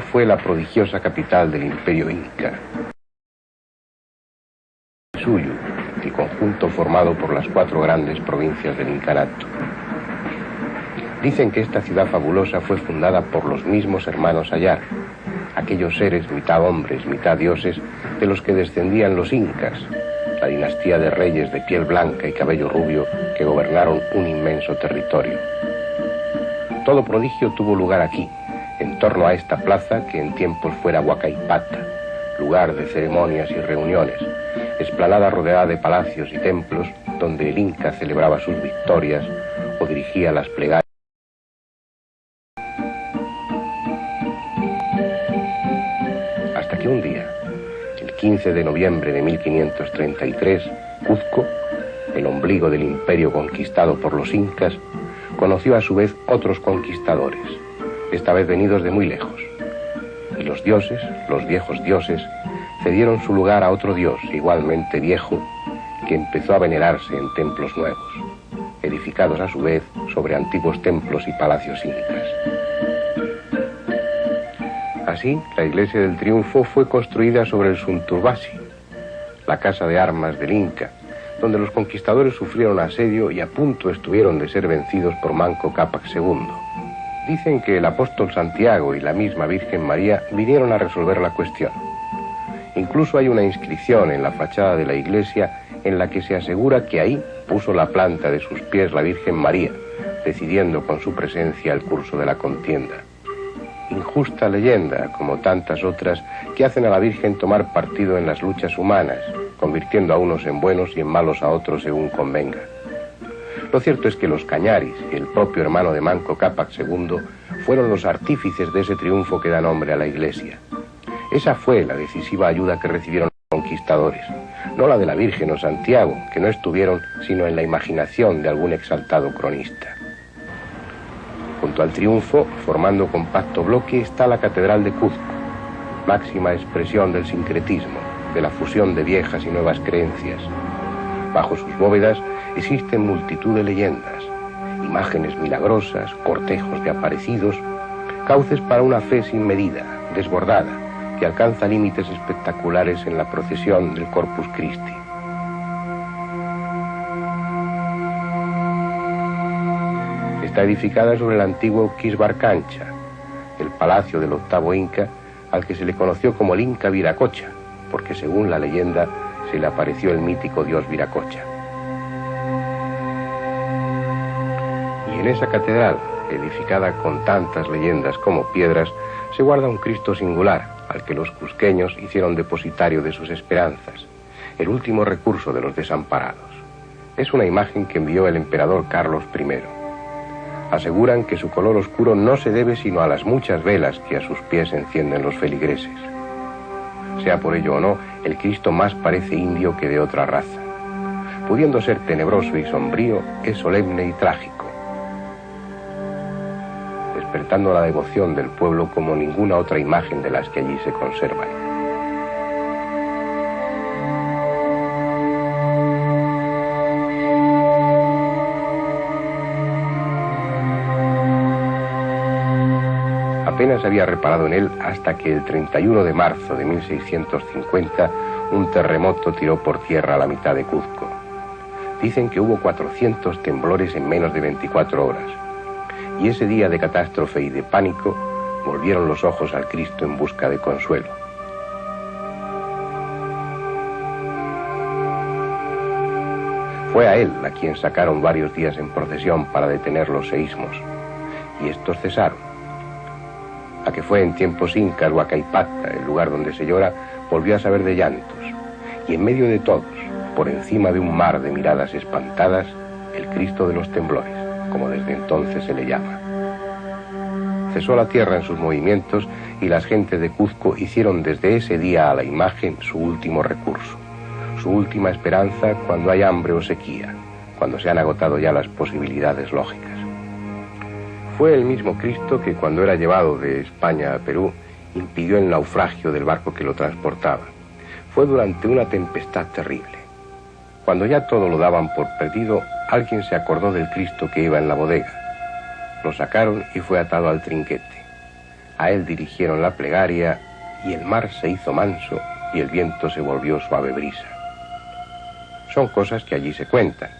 fue la prodigiosa capital del Imperio Inca. Suyu, el conjunto formado por las 4 grandes provincias del Incanato. Dicen que esta ciudad fabulosa fue fundada por los mismos hermanos Ayar, aquellos seres mitad hombres, mitad dioses, de los que descendían los incas, la dinastía de reyes de piel blanca y cabello rubio que gobernaron un inmenso territorio. Todo prodigio tuvo lugar aquí, en torno a esta plaza que en tiempos fuera Huacaipata, lugar de ceremonias y reuniones, explanada rodeada de palacios y templos donde el Inca celebraba sus victorias o dirigía las plegarias. Hasta que un día, el 15 de noviembre de 1533, Cuzco, el ombligo del imperio conquistado por los incas, conoció a su vez otros conquistadores, esta vez venidos de muy lejos. Y los dioses, los viejos dioses, cedieron su lugar a otro dios igualmente viejo que empezó a venerarse en templos nuevos, edificados a su vez sobre antiguos templos y palacios incas. Así, la iglesia del Triunfo fue construida sobre el Sunturbasi, la casa de armas del Inca, donde los conquistadores sufrieron asedio y a punto estuvieron de ser vencidos por Manco Cápac II. Dicen que el apóstol Santiago y la misma Virgen María vinieron a resolver la cuestión. Incluso hay una inscripción en la fachada de la iglesia en la que se asegura que ahí puso la planta de sus pies la Virgen María, decidiendo con su presencia el curso de la contienda. Injusta leyenda, como tantas otras, que hacen a la Virgen tomar partido en las luchas humanas, convirtiendo a unos en buenos y en malos a otros según convenga. Lo cierto es que los Cañaris y el propio hermano de Manco Cápac II fueron los artífices de ese triunfo que da nombre a la iglesia. Esa fue la decisiva ayuda que recibieron los conquistadores, no la de la Virgen o Santiago, que no estuvieron sino en la imaginación de algún exaltado cronista. Junto al Triunfo, formando compacto bloque, está la Catedral de Cuzco, máxima expresión del sincretismo, de la fusión de viejas y nuevas creencias. Bajo sus bóvedas existen multitud de leyendas, imágenes milagrosas, cortejos de aparecidos, cauces para una fe sin medida, desbordada, que alcanza límites espectaculares en la procesión del Corpus Christi. Está edificada sobre el antiguo Quisbarcancha, el palacio del octavo Inca, al que se le conoció como el Inca Viracocha, porque según la leyenda se le apareció el mítico dios Viracocha. Y en esa catedral, edificada con tantas leyendas como piedras, se guarda un Cristo singular, al que los cusqueños hicieron depositario de sus esperanzas, el último recurso de los desamparados. Es una imagen que envió el emperador Carlos I. Aseguran que su color oscuro no se debe sino a las muchas velas que a sus pies encienden los feligreses. Sea por ello o no, el Cristo más parece indio que de otra raza. Pudiendo ser tenebroso y sombrío, es solemne y trágico, despertando la devoción del pueblo como ninguna otra imagen de las que allí se conservan. Apenas había reparado en él hasta que el 31 de marzo de 1650 un terremoto tiró por tierra la mitad de Cuzco. Dicen que hubo 400 temblores en menos de 24 horas. Y ese día de catástrofe y de pánico volvieron los ojos al Cristo en busca de consuelo. Fue a él a quien sacaron varios días en procesión para detener los seísmos, y estos cesaron. A que fue en tiempos incas Huacaipata, el lugar donde se llora, volvió a saber de llantos, y en medio de todos, por encima de un mar de miradas espantadas, el Cristo de los temblores, como desde entonces se le llama. Cesó la tierra en sus movimientos y las gentes de Cuzco hicieron desde ese día a la imagen su último recurso, su última esperanza cuando hay hambre o sequía, cuando se han agotado ya las posibilidades lógicas. Fue el mismo Cristo que cuando era llevado de España a Perú impidió el naufragio del barco que lo transportaba. Fue durante una tempestad terrible. Cuando ya todo lo daban por perdido, alguien se acordó del Cristo que iba en la bodega. Lo sacaron y fue atado al trinquete. A él dirigieron la plegaria, y el mar se hizo manso, y el viento se volvió suave brisa. Son cosas que allí se cuentan,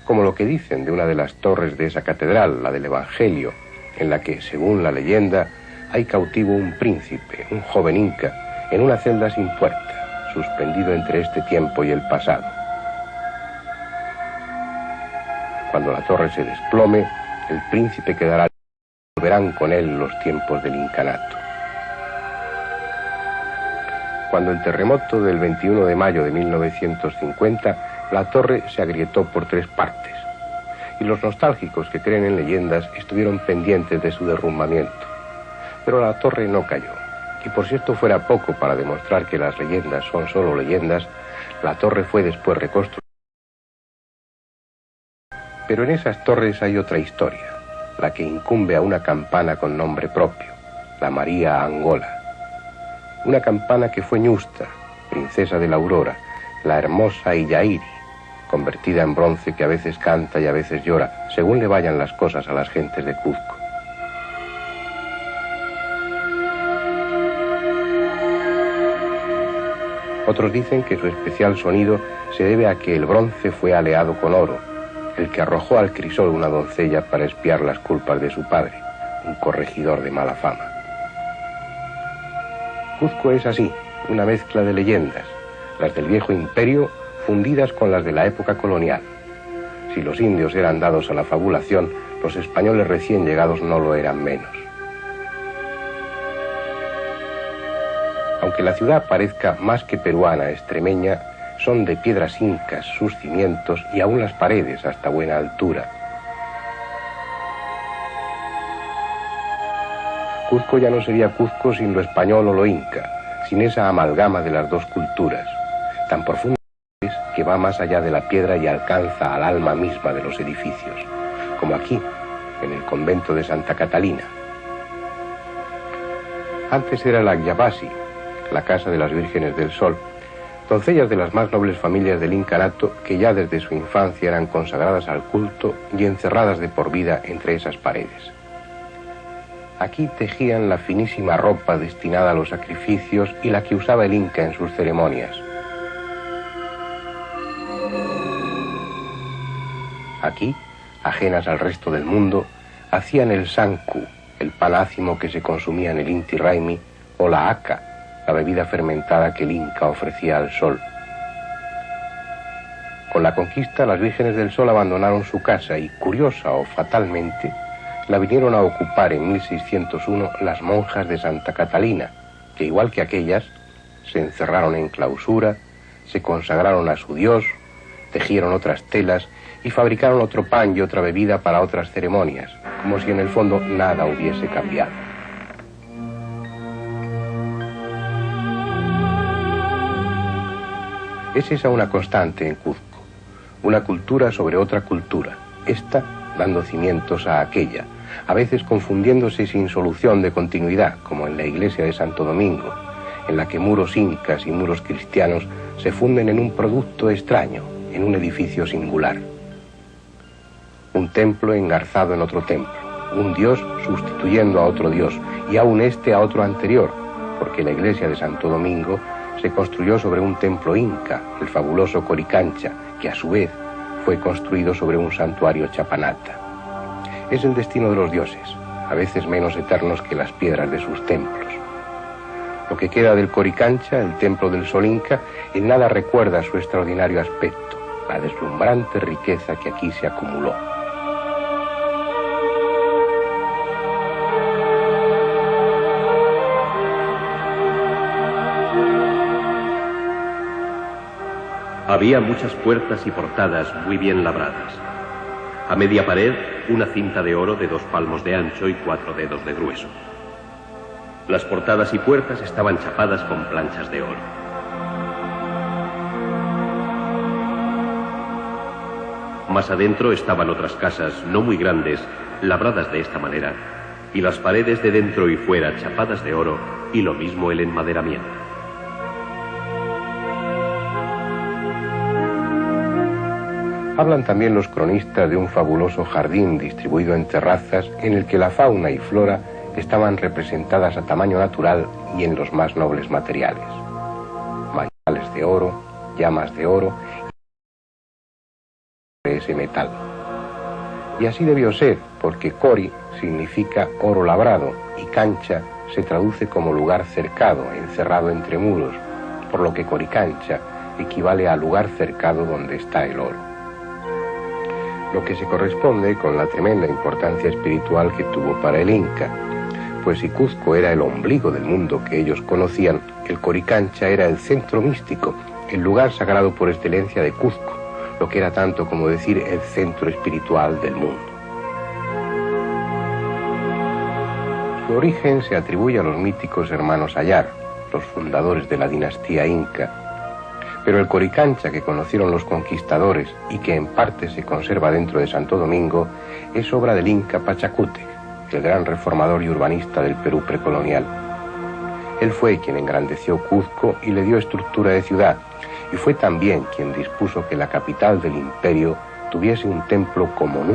como lo que dicen de una de las torres de esa catedral, la del Evangelio, en la que, según la leyenda, hay cautivo un príncipe, un joven inca, en una celda sin puerta, suspendido entre este tiempo y el pasado. Cuando la torre se desplome, el príncipe quedará, y volverán con él los tiempos del incanato. Cuando el terremoto del 21 de mayo de 1950, la torre se agrietó por 3 partes, y los nostálgicos que creen en leyendas estuvieron pendientes de su derrumbamiento. Pero la torre no cayó, y por si esto fuera poco para demostrar que las leyendas son solo leyendas, la torre fue después reconstruida. Pero en esas torres hay otra historia, la que incumbe a una campana con nombre propio, la María Angola. Una campana que fue Ñusta, princesa de la Aurora, la hermosa Illairi, convertida en bronce que a veces canta y a veces llora, según le vayan las cosas a las gentes de Cuzco. Otros dicen que su especial sonido se debe a que el bronce fue aleado con oro, el que arrojó al crisol una doncella para expiar las culpas de su padre, un corregidor de mala fama. Cuzco es así, una mezcla de leyendas, las del viejo imperio fundidas con las de la época colonial. Si los indios eran dados a la fabulación, los españoles recién llegados no lo eran menos. Aunque la ciudad parezca más que peruana, extremeña, son de piedras incas sus cimientos y aún las paredes hasta buena altura. Cuzco ya no sería Cuzco sin lo español o lo inca, sin esa amalgama de las dos culturas, tan profunda que va más allá de la piedra y alcanza al alma misma de los edificios, como aquí, en el convento de Santa Catalina. Antes era la Agyabasi, la casa de las Vírgenes del Sol, doncellas de las más nobles familias del incanato que ya desde su infancia eran consagradas al culto y encerradas de por vida entre esas paredes. Aquí tejían la finísima ropa destinada a los sacrificios y la que usaba el inca en sus ceremonias. Aquí, ajenas al resto del mundo, hacían el sanku, el pan ácimo que se consumía en el Inti Raymi, o la aca, la bebida fermentada que el inca ofrecía al sol. Con la conquista, las Vírgenes del Sol abandonaron su casa y, curiosa o fatalmente, la vinieron a ocupar en 1601 las monjas de Santa Catalina, que igual que aquellas, se encerraron en clausura, se consagraron a su dios, tejieron otras telas y fabricaron otro pan y otra bebida para otras ceremonias, como si en el fondo nada hubiese cambiado. Es esa una constante en Cuzco, una cultura sobre otra cultura, esta dando cimientos a aquella, a veces confundiéndose sin solución de continuidad, como en la iglesia de Santo Domingo, en la que muros incas y muros cristianos se funden en un producto extraño, en un edificio singular. Un templo engarzado en otro templo, un dios sustituyendo a otro dios, y aún este a otro anterior, porque la iglesia de Santo Domingo se construyó sobre un templo inca, el fabuloso Coricancha, que a su vez fue construido sobre un santuario chapanata. Es el destino de los dioses, a veces menos eternos que las piedras de sus templos. Lo que queda del Coricancha, el templo del Sol Inca, en nada recuerda su extraordinario aspecto, la deslumbrante riqueza que aquí se acumuló. Había muchas puertas y portadas muy bien labradas. A media pared, una cinta de oro de 2 palmos de ancho y 4 dedos de grueso. Las portadas y puertas estaban chapadas con planchas de oro. Más adentro estaban otras casas, no muy grandes, labradas de esta manera, y las paredes de dentro y fuera chapadas de oro, y lo mismo el enmaderamiento. Hablan también los cronistas de un fabuloso jardín distribuido en terrazas en el que la fauna y flora estaban representadas a tamaño natural y en los más nobles materiales. Mayales de oro, llamas de oro y de ese metal. Y así debió ser, porque cori significa oro labrado y cancha se traduce como lugar cercado, encerrado entre muros, por lo que coricancha equivale a lugar cercado donde está el oro. Lo que se corresponde con la tremenda importancia espiritual que tuvo para el Inca, pues si Cuzco era el ombligo del mundo que ellos conocían, el Coricancha era el centro místico, el lugar sagrado por excelencia de Cuzco, lo que era tanto como decir el centro espiritual del mundo. Su origen se atribuye a los míticos hermanos Ayar, los fundadores de la dinastía Inca, pero el Coricancha que conocieron los conquistadores y que en parte se conserva dentro de Santo Domingo es obra del Inca Pachacútec, el gran reformador y urbanista del Perú precolonial. Él fue quien engrandeció Cuzco y le dio estructura de ciudad, y fue también quien dispuso que la capital del imperio tuviese un templo como nunca